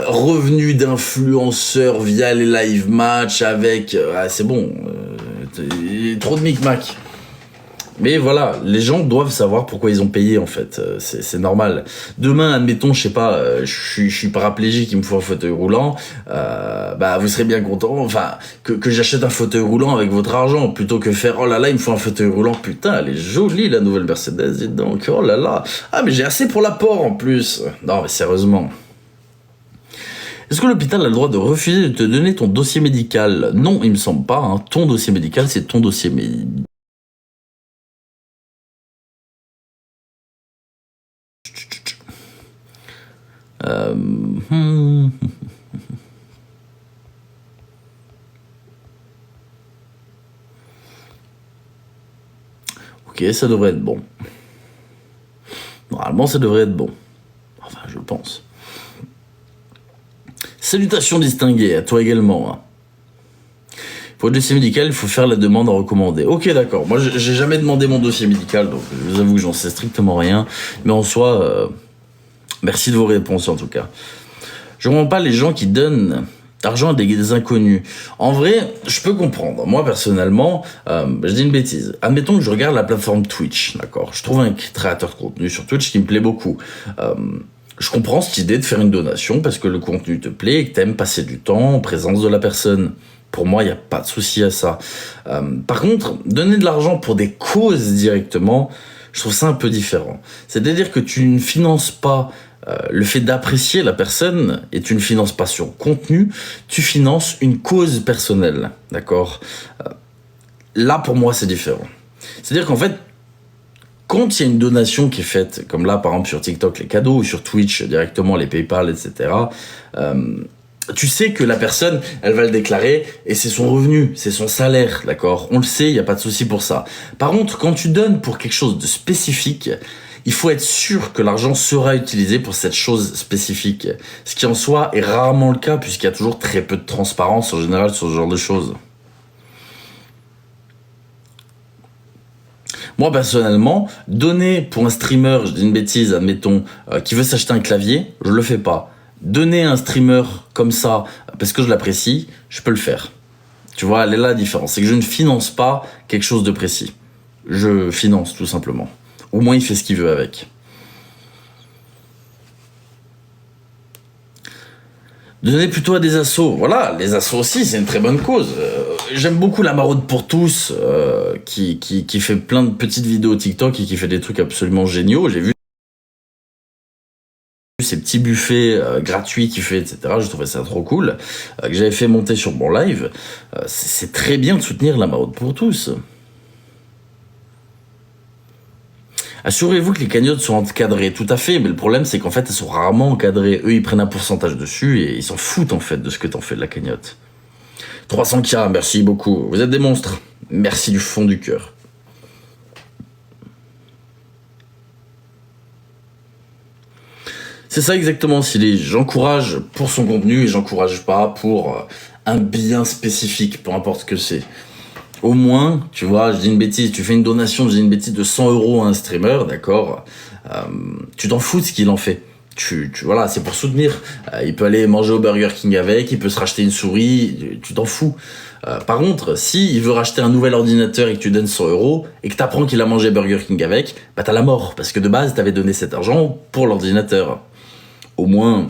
revenus d'influenceurs via les live matchs avec... c'est bon, trop de micmac. Mais voilà, les gens doivent savoir pourquoi ils ont payé en fait, c'est normal. Demain, admettons, je sais pas, je suis paraplégique, il me faut un fauteuil roulant, vous serez bien content, enfin, que j'achète un fauteuil roulant avec votre argent, plutôt que faire, oh là là, il me faut un fauteuil roulant, putain, elle est jolie la nouvelle Mercedes, dis donc, oh là là, ah mais j'ai assez pour l'apport en plus. Non mais sérieusement. Est-ce que l'hôpital a le droit de refuser de te donner ton dossier médical ? Non, il me semble pas, hein. Ton dossier médical, c'est ton dossier médical. Ok, ça devrait être bon. Normalement, ça devrait être bon. Enfin, je pense. Salutations distinguées, à toi également. Hein. Pour le dossier médical, il faut faire la demande en recommandé. Ok, d'accord. Moi, j'ai jamais demandé mon dossier médical, donc je vous avoue que j'en sais strictement rien. Mais en soi, merci de vos réponses en tout cas. Je comprends pas les gens qui donnent argent à des inconnus. En vrai, je peux comprendre. Moi, personnellement, je dis une bêtise. Admettons que je regarde la plateforme Twitch, d'accord ? Je trouve un créateur de contenu sur Twitch qui me plaît beaucoup. Je comprends cette idée de faire une donation parce que le contenu te plaît et que t'aimes passer du temps en présence de la personne. Pour moi, il n'y a pas de souci à ça. Par contre, donner de l'argent pour des causes directement, je trouve ça un peu différent. C'est-à-dire que tu ne finances pas le fait d'apprécier la personne et tu ne finances pas son contenu, tu finances une cause personnelle, d'accord ? Là, pour moi, c'est différent. C'est-à-dire qu'en fait, quand il y a une donation qui est faite, comme là, par exemple, sur TikTok, les cadeaux, ou sur Twitch, directement, les PayPal, etc., tu sais que la personne, elle va le déclarer, et c'est son revenu, c'est son salaire, d'accord ? On le sait, il n'y a pas de souci pour ça. Par contre, quand tu donnes pour quelque chose de spécifique, il faut être sûr que l'argent sera utilisé pour cette chose spécifique. Ce qui en soi est rarement le cas, puisqu'il y a toujours très peu de transparence en général sur ce genre de choses. Moi, personnellement, donner pour un streamer, je dis une bêtise, admettons, qui veut s'acheter un clavier, je le fais pas. Donner à un streamer comme ça, parce que je l'apprécie, je peux le faire. Tu vois, elle est là la différence. C'est que je ne finance pas quelque chose de précis. Je finance, tout simplement. Au moins, il fait ce qu'il veut avec. Donner plutôt à des assos. Voilà, les assos aussi, c'est une très bonne cause. J'aime beaucoup la Maraude pour tous, qui fait plein de petites vidéos TikTok et qui fait des trucs absolument géniaux. J'ai vu ces petits buffets gratuits qu'il fait, etc. Je trouvais ça trop cool. Que j'avais fait monter sur mon live. C'est très bien de soutenir la Maraude pour tous. Assurez-vous que les cagnottes sont encadrées, tout à fait, mais le problème c'est qu'en fait elles sont rarement encadrées. Eux ils prennent un pourcentage dessus et ils s'en foutent en fait de ce que t'en fais de la cagnotte. 300K, merci beaucoup. Vous êtes des monstres. Merci du fond du cœur. C'est ça exactement, Silly. J'encourage pour son contenu et j'encourage pas pour un bien spécifique, peu importe ce que c'est. Au moins, tu vois, je dis une bêtise, tu fais une donation, je dis une bêtise de 100 € à un streamer, d'accord, tu t'en fous de ce qu'il en fait. Voilà, c'est pour soutenir. Il peut aller manger au Burger King avec, il peut se racheter une souris, tu t'en fous. Par contre, si il veut racheter un nouvel ordinateur et que tu donnes 100 euros et que t'apprends qu'il a mangé Burger King avec, bah t'as la mort, parce que de base t'avais donné cet argent pour l'ordinateur. Au moins.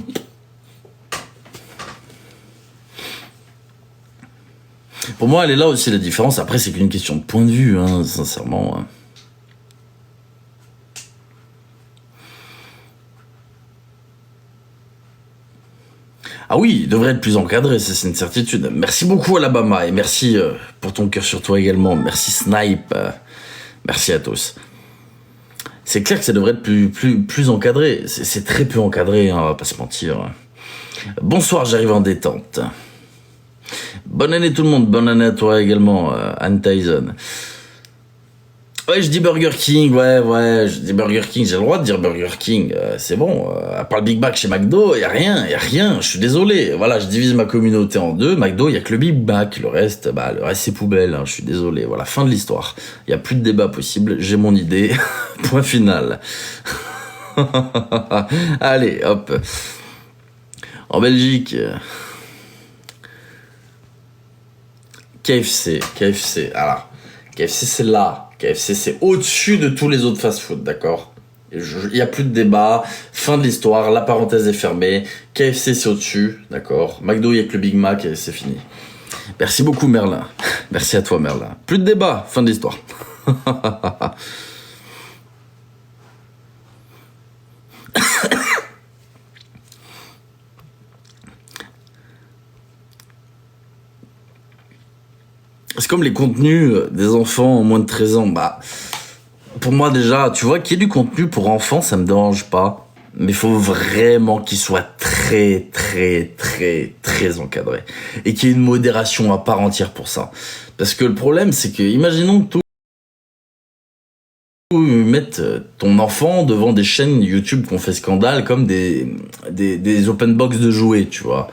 Pour moi, elle est là aussi la différence. Après, c'est qu'une question de point de vue, hein, sincèrement. Ah oui, il devrait être plus encadré, ça, c'est une certitude. Merci beaucoup Alabama et merci pour ton cœur sur toi également. Merci Snipe. Merci à tous. C'est clair que ça devrait être plus encadré. C'est très peu encadré, hein, on va pas se mentir. Bonsoir, j'arrive en détente. Bonne année tout le monde, bonne année à toi également, Anne Tyson. Ouais, je dis Burger King, ouais, je dis Burger King, j'ai le droit de dire Burger King, c'est bon, à part le Big Mac chez McDo, y a rien, je suis désolé, voilà, je divise ma communauté en deux, McDo, y a que le Big Mac, le reste c'est poubelle, hein, je suis désolé, voilà, fin de l'histoire, y a plus de débat possible, j'ai mon idée, point final. Allez, hop, en Belgique, KFC, alors, KFC c'est là. KFC, c'est au-dessus de tous les autres fast-food, d'accord? Il n'y a plus de débat, fin de l'histoire, la parenthèse est fermée, KFC c'est au-dessus, d'accord? McDo, il n'y a que le Big Mac et c'est fini. Merci beaucoup Merlin, merci à toi Merlin. Plus de débat, fin de l'histoire. C'est comme les contenus des enfants en moins de 13 ans, pour moi déjà, tu vois, qu'il y ait du contenu pour enfants, ça me dérange pas. Mais il faut vraiment qu'il soit très encadré. Et qu'il y ait une modération à part entière pour ça. Parce que le problème, c'est que, imaginons que mettre ton enfant devant des chaînes YouTube qu'on fait scandale comme des open box de jouets, tu vois.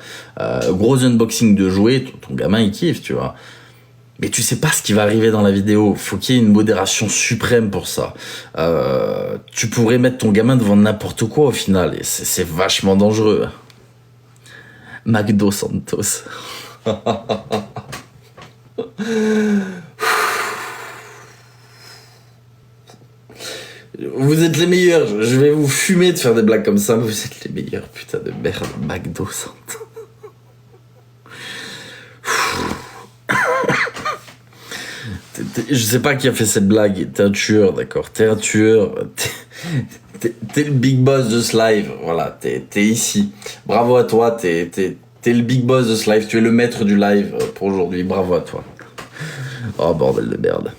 Gros unboxing de jouets, ton gamin il kiffe, tu vois. Mais tu sais pas ce qui va arriver dans la vidéo. Faut qu'il y ait une modération suprême pour ça. Tu pourrais mettre ton gamin devant n'importe quoi au final. Et c'est vachement dangereux. McDo Santos. Vous êtes les meilleurs. Je vais vous fumer de faire des blagues comme ça. Mais vous êtes les meilleurs. Putain de merde. McDo Santos. Je sais pas qui a fait cette blague. T'es un tueur, d'accord. T'es un tueur. T'es le big boss de ce live. Voilà, t'es ici. Bravo à toi. T'es le big boss de ce live. Tu es le maître du live pour aujourd'hui. Bravo à toi. Oh, bordel de merde.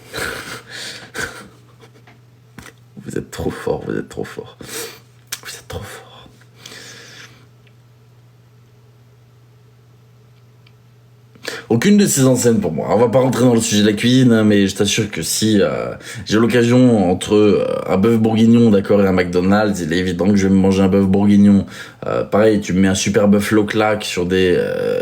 Vous êtes trop fort. Vous êtes trop fort. Aucune de ces enseignes pour moi. On va pas rentrer dans le sujet de la cuisine, hein, mais je t'assure que si j'ai l'occasion entre un bœuf bourguignon, d'accord, et un McDonald's, il est évident que je vais me manger un bœuf bourguignon. Pareil, tu me mets un super bœuf low-clac sur des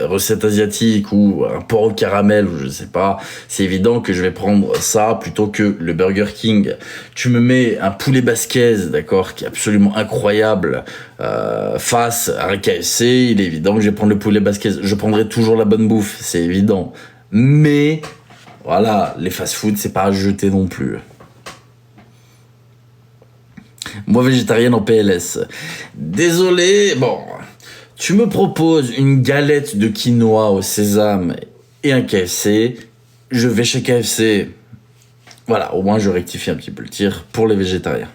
recettes asiatiques ou un porc au caramel ou je sais pas, c'est évident que je vais prendre ça plutôt que le Burger King. Tu me mets un poulet basquez, d'accord, qui est absolument incroyable, face à un KFC, il est évident que je vais prendre le poulet basquez. Je prendrai toujours la bonne bouffe, c'est évident. Mais, voilà, les fast-food, c'est pas à jeter non plus. Moi, végétarienne en PLS. Désolé, bon, tu me proposes une galette de quinoa au sésame et un KFC, je vais chez KFC. Voilà, au moins je rectifie un petit peu le tir pour les végétariens.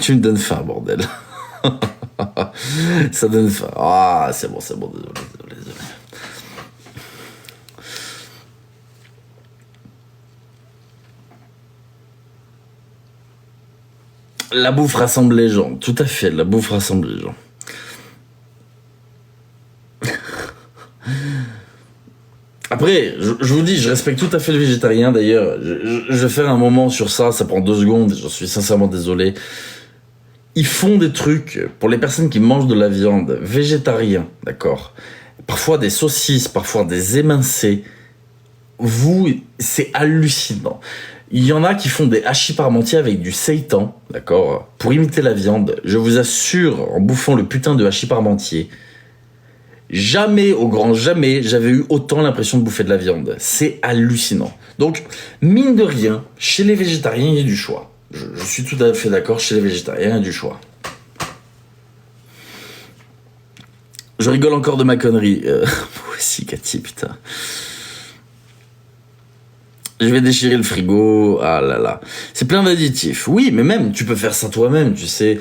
Tu me donnes faim, bordel. Ça donne faim. Ah, c'est bon, désolé. La bouffe rassemble les gens, tout à fait, la bouffe rassemble les gens. Après, je vous dis, je respecte tout à fait le végétarien, d'ailleurs. Je vais faire un moment sur ça prend 2 secondes, j'en suis sincèrement désolé. Ils font des trucs, pour les personnes qui mangent de la viande, végétarien, d'accord. Parfois des saucisses, parfois des émincés. C'est hallucinant. Il y en a qui font des hachis parmentiers avec du seitan, d'accord, pour imiter la viande. Je vous assure, en bouffant le putain de hachis parmentier, jamais, au grand jamais, j'avais eu autant l'impression de bouffer de la viande. C'est hallucinant. Donc, mine de rien, chez les végétariens, il y a du choix. Je suis tout à fait d'accord, chez les végétariens, il y a du choix. Je rigole encore de ma connerie. Moi aussi, Cathy, putain. Je vais déchirer le frigo, ah là là. C'est plein d'additifs. Oui, mais même, tu peux faire ça toi-même, tu sais.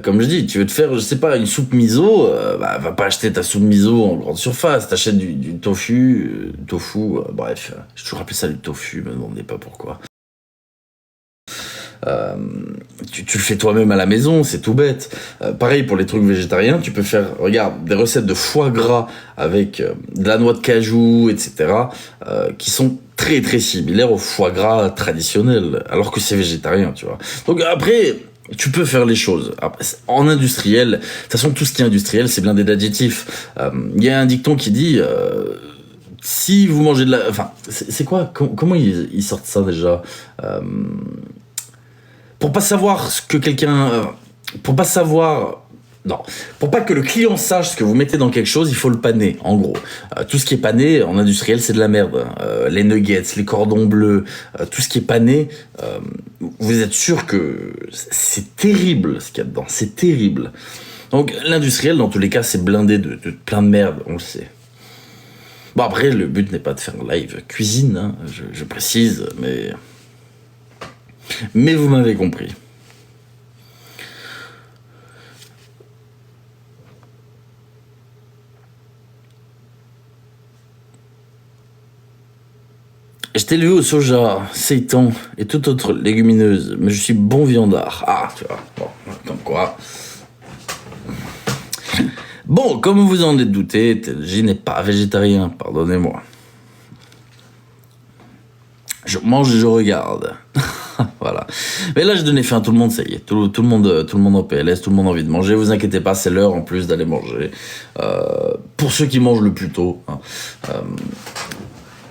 Comme je dis, tu veux te faire, je sais pas, une soupe miso, va pas acheter ta soupe miso en grande surface. T'achètes du tofu, bref. J'ai toujours appelé ça du tofu, me demandez pas pourquoi. Tu le fais toi-même à la maison, c'est tout bête. Pareil pour les trucs végétariens, tu peux faire, regarde, des recettes de foie gras avec de la noix de cajou, etc., qui sont très très similaires au foie gras traditionnel, alors que c'est végétarien, tu vois. Donc après, tu peux faire les choses. Après, en industriel, de toute façon, tout ce qui est industriel, c'est blindé d'additifs. Il y a un dicton qui dit... si vous mangez de la... Enfin, c'est quoi? Comment ils sortent ça déjà? Pour pas savoir ce que quelqu'un... pour pas savoir... Non. Pour pas que le client sache ce que vous mettez dans quelque chose, il faut le paner, en gros. Tout ce qui est pané, en industriel, c'est de la merde. Les nuggets, les cordons bleus, tout ce qui est pané, vous êtes sûr que c'est terrible ce qu'il y a dedans. C'est terrible. Donc, l'industriel, dans tous les cas, c'est blindé de plein de merde, on le sait. Bon, après, le but n'est pas de faire un live cuisine, hein, je précise, mais vous m'avez compris. J'étais élevé au soja, seitan et toute autre légumineuse, mais je suis bon viandard. Ah, tu vois, bon, comme quoi. Bon, comme vous en êtes douté, TLJ n'est pas végétarien, pardonnez-moi. Je mange et je regarde. Voilà. Mais là, je donnais faim à tout le monde, ça y est. Tout le monde en PLS, tout le monde a envie de manger. Vous inquiétez pas, c'est l'heure en plus d'aller manger. Pour ceux qui mangent le plus tôt. Hein.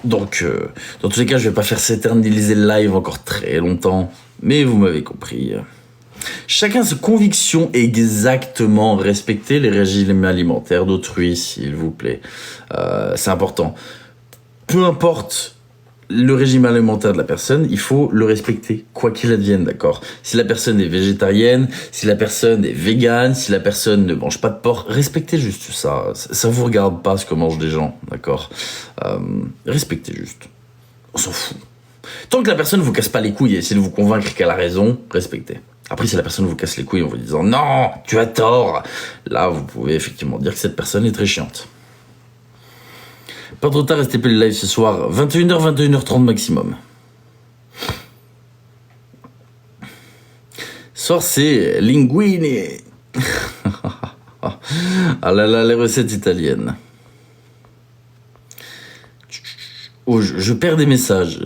Donc, dans tous les cas, je vais pas faire s'éterniser le live encore très longtemps. Mais vous m'avez compris. Chacun ses convictions exactement. Respectez les régimes alimentaires d'autrui, s'il vous plaît. C'est important. Peu importe le régime alimentaire de la personne, il faut le respecter, quoi qu'il advienne, d'accord? Si la personne est végétarienne, si la personne est végane, si la personne ne mange pas de porc, respectez juste ça. Ça vous regarde pas ce que mangent les gens, d'accord? Respectez juste. On s'en fout. Tant que la personne vous casse pas les couilles et essaie de vous convaincre qu'elle a raison, respectez. Après, si la personne vous casse les couilles en vous disant « Non, tu as tort !» là, vous pouvez effectivement dire que cette personne est très chiante. Pas trop tard, restez plus le live ce soir. 21h, 21h30 maximum. Ce soir, c'est linguine. Ah là là, les recettes italiennes. Oh, je perds des messages.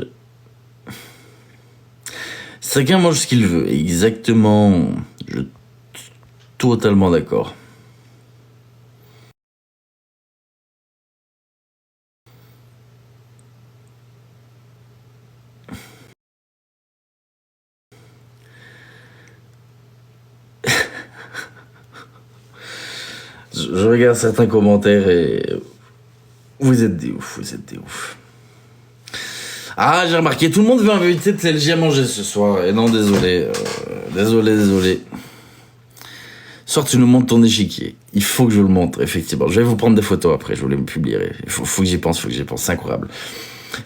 Chacun mange ce qu'il veut. Exactement. Je suis totalement d'accord. Je regarde certains commentaires et vous êtes des ouf, vous êtes des ouf. Ah, j'ai remarqué, tout le monde veut inviter TLJ à manger ce soir. Et non, désolé, désolé. Ce soir, tu nous montres ton échiquier. Il faut que je vous le montre, effectivement. Je vais vous prendre des photos après, je vous les publierai. Il faut que j'y pense, c'est incroyable.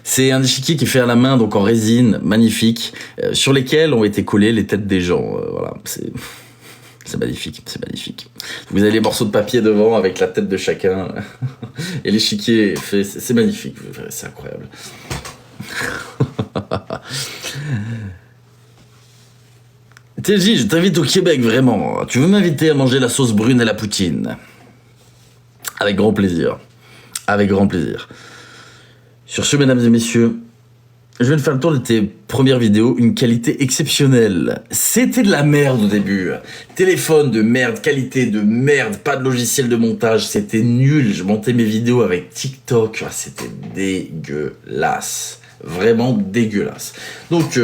C'est un échiquier qui est fait à la main, donc en résine, magnifique, sur lesquels ont été collées les têtes des gens. Voilà, c'est magnifique, c'est magnifique. Vous avez les morceaux de papier devant avec la tête de chacun. Et l'échiquier est fait, c'est magnifique, c'est incroyable. TLJ, je t'invite au Québec, vraiment. Tu veux m'inviter à manger la sauce brune et la poutine? Avec grand plaisir. Avec grand plaisir. Sur ce, mesdames et messieurs, je viens de faire le tour de tes premières vidéos, une qualité exceptionnelle. C'était de la merde au début. Téléphone de merde, qualité de merde, pas de logiciel de montage, c'était nul. Je montais mes vidéos avec TikTok, c'était dégueulasse. vraiment dégueulasse. Donc,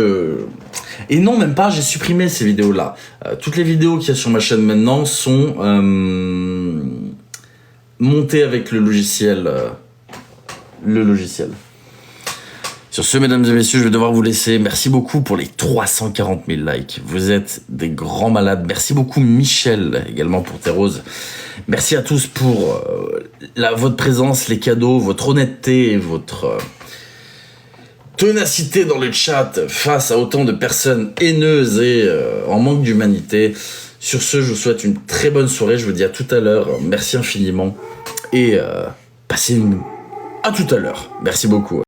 et non, même pas, j'ai supprimé ces vidéos-là. Toutes les vidéos qu'il y a sur ma chaîne maintenant sont montées avec le logiciel. Sur ce, mesdames et messieurs, je vais devoir vous laisser. Merci beaucoup pour les 340 000 likes. Vous êtes des grands malades. Merci beaucoup, Michel, également pour tes roses. Merci à tous pour votre présence, les cadeaux, votre honnêteté, votre ténacité dans le chat face à autant de personnes haineuses et en manque d'humanité. Sur ce, je vous souhaite une très bonne soirée. Je vous dis à tout à l'heure. Merci infiniment. Et passez une... À tout à l'heure. Merci beaucoup.